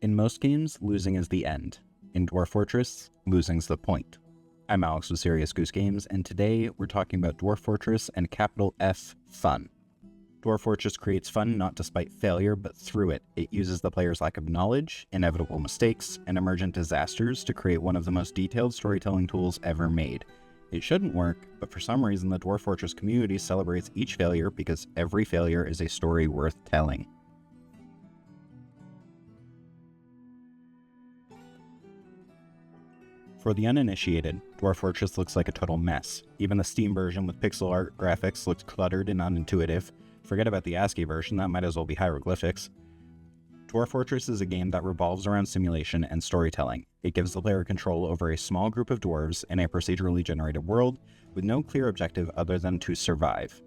In most games, losing is the end. In Dwarf Fortress, losing's the point. I'm Alex with Serious Goose Games, and today we're talking about Dwarf Fortress and capital F, fun. Dwarf Fortress creates fun not despite failure, but through it. It uses the player's lack of knowledge, inevitable mistakes, and emergent disasters to create one of the most detailed storytelling tools ever made. It shouldn't work, but for some reason the Dwarf Fortress community celebrates each failure because every failure is a story worth telling. For the uninitiated, Dwarf Fortress looks like a total mess. Even the Steam version with pixel art graphics looks cluttered and unintuitive. Forget about the ASCII version, that might as well be hieroglyphics. Dwarf Fortress is a game that revolves around simulation and storytelling. It gives the player control over a small group of dwarves in a procedurally generated world with no clear objective other than to survive.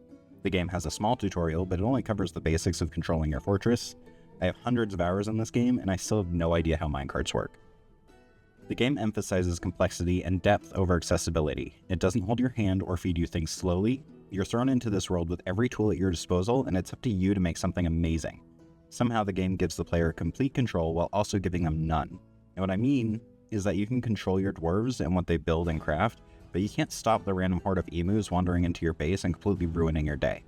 The game has a small tutorial, but it only covers the basics of controlling your fortress. I have hundreds of hours in this game, and I still have no idea how minecarts work. The game emphasizes complexity and depth over accessibility. It doesn't hold your hand or feed you things slowly. You're thrown into this world with every tool at your disposal, and it's up to you to make something amazing. Somehow the game gives the player complete control while also giving them none. And what I mean is that you can control your dwarves and what they build and craft, but you can't stop the random horde of emus wandering into your base and completely ruining your day.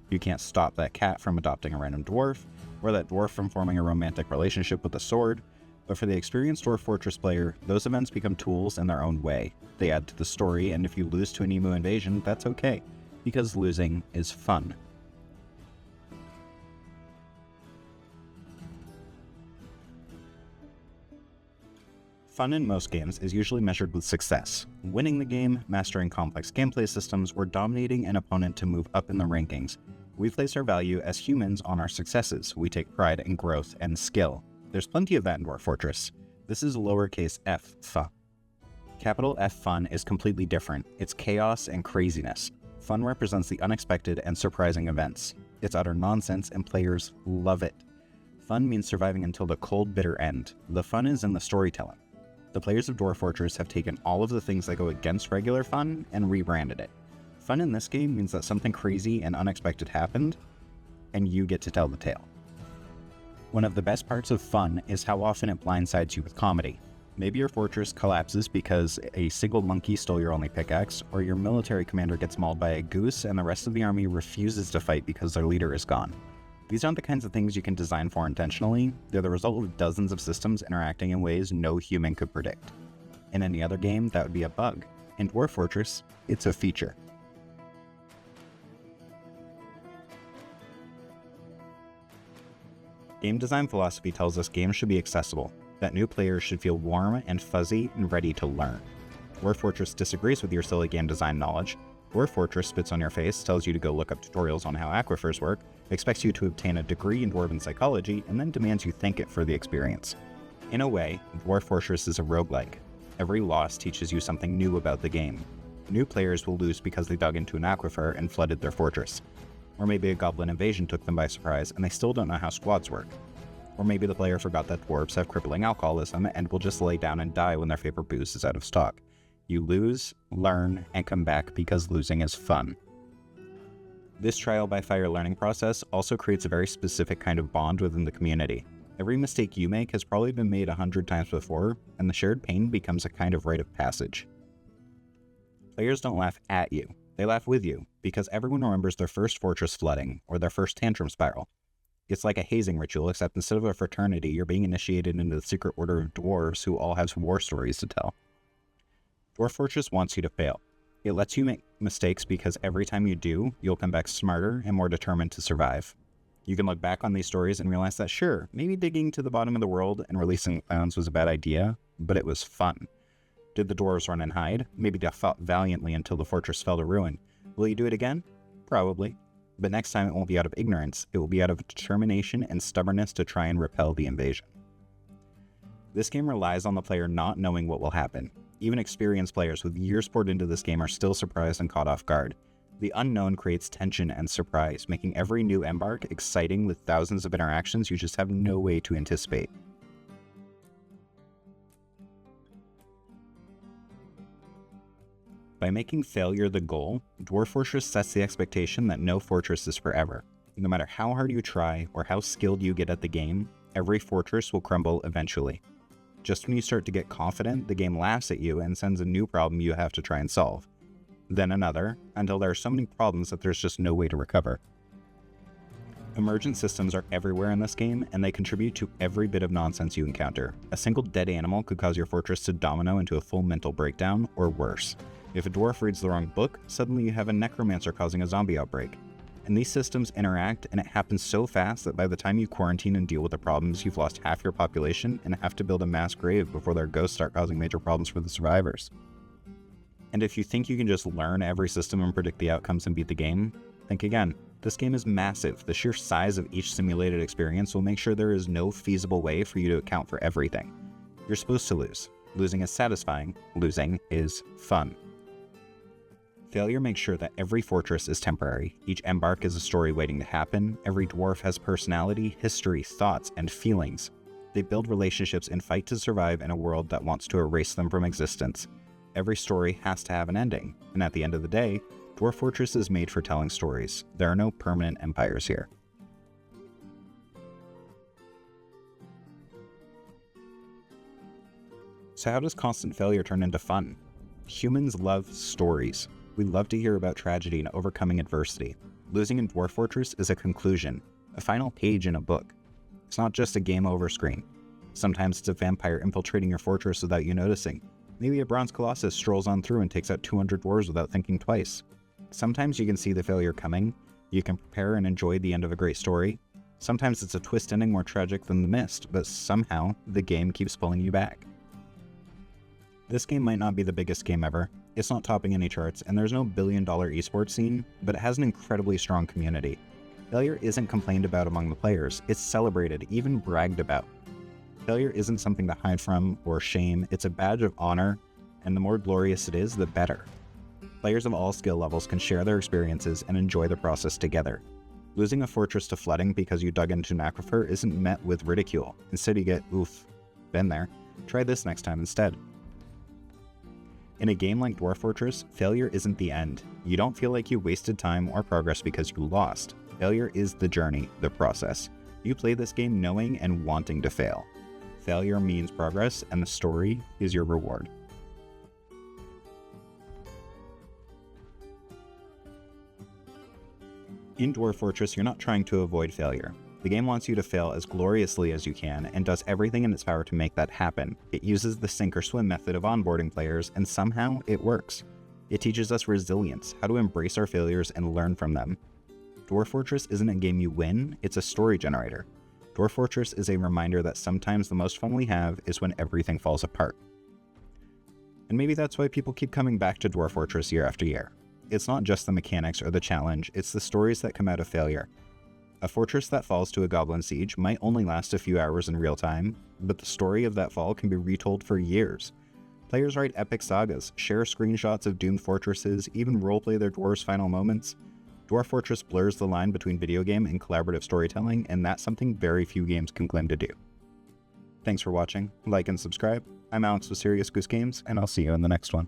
You can't stop that cat from adopting a random dwarf, or that dwarf from forming a romantic relationship with a sword. But for the experienced Dwarf Fortress player, those events become tools in their own way. They add to the story, and if you lose to an emu invasion, that's okay, because losing is fun. Fun in most games is usually measured with success, winning the game, mastering complex gameplay systems, or dominating an opponent to move up in the rankings. We place our value as humans on our successes. We take pride in growth and skill. There's plenty of that in Dwarf Fortress. This is lowercase f, fun. Capital F fun is completely different. It's chaos and craziness. Fun represents the unexpected and surprising events. It's utter nonsense and players love it. Fun means surviving until the cold, bitter end. The fun is in the storytelling. The players of Dwarf Fortress have taken all of the things that go against regular fun and rebranded it. Fun in this game means that something crazy and unexpected happened, and you get to tell the tale. One of the best parts of fun is how often it blindsides you with comedy. Maybe your fortress collapses because a single monkey stole your only pickaxe, or your military commander gets mauled by a goose and the rest of the army refuses to fight because their leader is gone. These aren't the kinds of things you can design for intentionally. They're the result of dozens of systems interacting in ways no human could predict. In any other game, that would be a bug. In Dwarf Fortress, it's a feature. Game design philosophy tells us games should be accessible, that new players should feel warm and fuzzy and ready to learn. Dwarf Fortress disagrees with your silly game design knowledge. Dwarf Fortress spits on your face, tells you to go look up tutorials on how aquifers work, expects you to obtain a degree in dwarven psychology, and then demands you think it for the experience. In a way, Dwarf Fortress is a roguelike. Every loss teaches you something new about the game. New players will lose because they dug into an aquifer and flooded their fortress. Or maybe a goblin invasion took them by surprise and they still don't know how squads work. Or maybe the player forgot that dwarves have crippling alcoholism and will just lay down and die when their favorite booze is out of stock. You lose, learn, and come back because losing is fun. This trial by fire learning process also creates a very specific kind of bond within the community. Every mistake you make has probably been made 100 times before, and the shared pain becomes a kind of rite of passage. Players don't laugh at you. They laugh with you, because everyone remembers their first fortress flooding, or their first tantrum spiral. It's like a hazing ritual, except instead of a fraternity, you're being initiated into the secret order of dwarves who all have war stories to tell. Dwarf Fortress wants you to fail. It lets you make mistakes because every time you do, you'll come back smarter and more determined to survive. You can look back on these stories and realize that sure, maybe digging to the bottom of the world and releasing clowns was a bad idea, but it was fun. Did the dwarves run and hide? Maybe they fought valiantly until the fortress fell to ruin. Will you do it again? Probably. But next time it won't be out of ignorance, it will be out of determination and stubbornness to try and repel the invasion. This game relies on the player not knowing what will happen. Even experienced players with years poured into this game are still surprised and caught off guard. The unknown creates tension and surprise, making every new embark exciting with thousands of interactions you just have no way to anticipate. By making failure the goal, Dwarf Fortress sets the expectation that no fortress is forever. No matter how hard you try or how skilled you get at the game, every fortress will crumble eventually. Just when you start to get confident, the game laughs at you and sends a new problem you have to try and solve. Then another, until there are so many problems that there's just no way to recover. Emergent systems are everywhere in this game, and they contribute to every bit of nonsense you encounter. A single dead animal could cause your fortress to domino into a full mental breakdown, or worse. If a dwarf reads the wrong book, suddenly you have a necromancer causing a zombie outbreak. And these systems interact, and it happens so fast that by the time you quarantine and deal with the problems, you've lost half your population and have to build a mass grave before their ghosts start causing major problems for the survivors. And if you think you can just learn every system and predict the outcomes and beat the game, think again. This game is massive. The sheer size of each simulated experience will make sure there is no feasible way for you to account for everything. You're supposed to lose. Losing is satisfying. Losing is fun. Failure makes sure that every fortress is temporary. Each embark is a story waiting to happen. Every dwarf has personality, history, thoughts, and feelings. They build relationships and fight to survive in a world that wants to erase them from existence. Every story has to have an ending, and at the end of the day, Dwarf Fortress is made for telling stories. There are no permanent empires here. So how does constant failure turn into fun? Humans love stories. We love to hear about tragedy and overcoming adversity. Losing in Dwarf Fortress is a conclusion, a final page in a book. It's not just a game over screen. Sometimes it's a vampire infiltrating your fortress without you noticing. Maybe a bronze colossus strolls on through and takes out 200 dwarves without thinking twice. Sometimes you can see the failure coming, you can prepare and enjoy the end of a great story. Sometimes it's a twist ending more tragic than the mist, but somehow the game keeps pulling you back. This game might not be the biggest game ever, it's not topping any charts, and there's no billion-dollar esports scene, but it has an incredibly strong community. Failure isn't complained about among the players, it's celebrated, even bragged about. Failure isn't something to hide from or shame, it's a badge of honor, and the more glorious it is, the better. Players of all skill levels can share their experiences and enjoy the process together. Losing a fortress to flooding because you dug into an aquifer isn't met with ridicule. Instead you get, oof, been there. Try this next time instead. In a game like Dwarf Fortress, failure isn't the end. You don't feel like you wasted time or progress because you lost. Failure is the journey, the process. You play this game knowing and wanting to fail. Failure means progress, and the story is your reward. In Dwarf Fortress, you're not trying to avoid failure. The game wants you to fail as gloriously as you can and does everything in its power to make that happen. It uses the sink or swim method of onboarding players, and somehow it works. It teaches us resilience, how to embrace our failures and learn from them. Dwarf Fortress isn't a game you win, it's a story generator. Dwarf Fortress is a reminder that sometimes the most fun we have is when everything falls apart. And maybe that's why people keep coming back to Dwarf Fortress year after year. It's not just the mechanics or the challenge, it's the stories that come out of failure. A fortress that falls to a goblin siege might only last a few hours in real time, but the story of that fall can be retold for years. Players write epic sagas, share screenshots of doomed fortresses, even roleplay their dwarves' final moments. Dwarf Fortress blurs the line between video game and collaborative storytelling, and that's something very few games can claim to do. Thanks for watching, like and subscribe. I'm Alex with Serious Goose Games, and I'll see you in the next one.